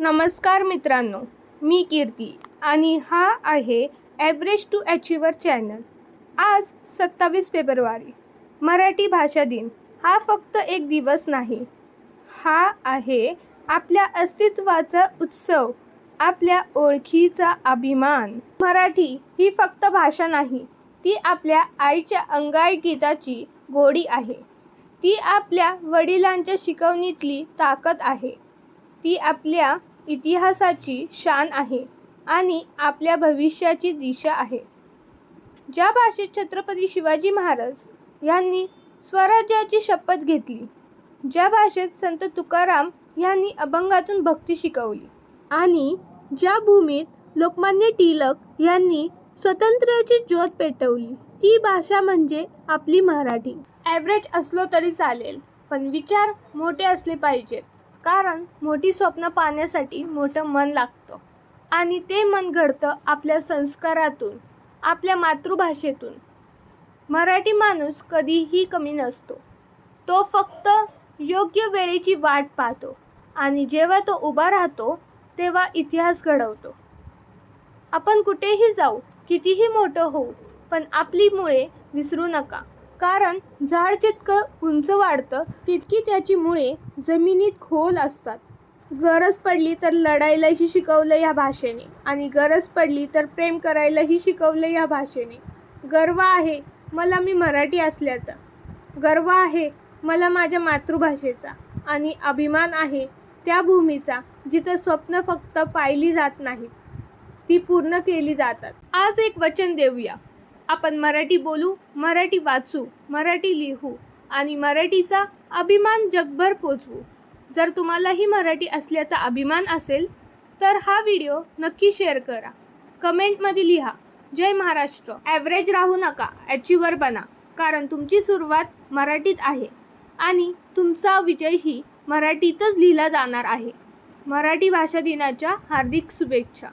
नमस्कार मित्रांनो, मी कीर्ती आणि हा आहे ॲव्हरेज टू अचिव्हर चॅनल. आज 27 फेब्रुवारी मराठी भाषा दिन. हा फक्त एक दिवस नाही, हा आहे आपल्या अस्तित्वाचा उत्सव, आपल्या ओळखीचा अभिमान. मराठी ही फक्त भाषा नाही, ती आपल्या आईच्या अंगाईगीताची गोडी आहे. ती आपल्या वडिलांच्या शिकवणीतली ताकद आहे. ती आपल्या इतिहासाची शान आहे आणि आपल्या भविष्याची दिशा आहे. ज्या भाषेत छत्रपती शिवाजी महाराज यांनी स्वराज्याची शपथ घेतली, ज्या भाषेत संत तुकाराम यांनी अभंगातून भक्ती शिकवली आणि ज्या भूमीत लोकमान्य टिळक यांनी स्वातंत्र्याची ज्योत पेटवली, ती भाषा म्हणजे आपली मराठी. ॲव्हरेज असलो तरी चालेल, पण विचार मोठे असले पाहिजेत. कारण मोठी स्वप्न पाहण्यासाठी मोठं मन लागतं आणि ते मन घडतं आपल्या संस्कारातून, आपल्या मातृभाषेतून. मराठी माणूस कधीही कमी नसतो. तो फक्त योग्य वेळेची वाट पाहतो आणि जेव्हा तो उभा राहतो तेव्हा इतिहास घडवतो. आपण कुठेही जाऊ, कितीही मोठं होऊ, पण आपली मुळे विसरू नका. कारण झाड जितकं उंच वाढतं तितकी त्याची मुळे जमिनीत खोल असतात. गरज पडली तर लढायलाही शिकवलं या भाषेने आणि गरज पडली तर प्रेम करायलाही शिकवलं या भाषेने. गर्व आहे मला मी मराठी असल्याचा, गर्व आहे मला माझ्या मातृभाषेचा आणि अभिमान आहे त्या भूमीचा जिथं स्वप्न फक्त पाहिली जात नाहीत, ती पूर्ण केली जातात. आज एक वचन देऊया, आपण मराठी बोलू, मराठी वाचू, मराठी लिहू आणि मराठीचा अभिमान जगभर पोचवू. जर तुम्हालाही मराठी असल्याचा अभिमान असेल तर हा व्हिडिओ नक्की शेअर करा. कमेंटमध्ये लिहा जय महाराष्ट्र. ॲव्हरेज राहू नका, अचिव्हर बना. कारण तुमची सुरुवात मराठीत आहे आणि तुमचा विजयही मराठीतच लिहिला जाणार आहे. मराठी भाषा दिनाच्या हार्दिक शुभेच्छा.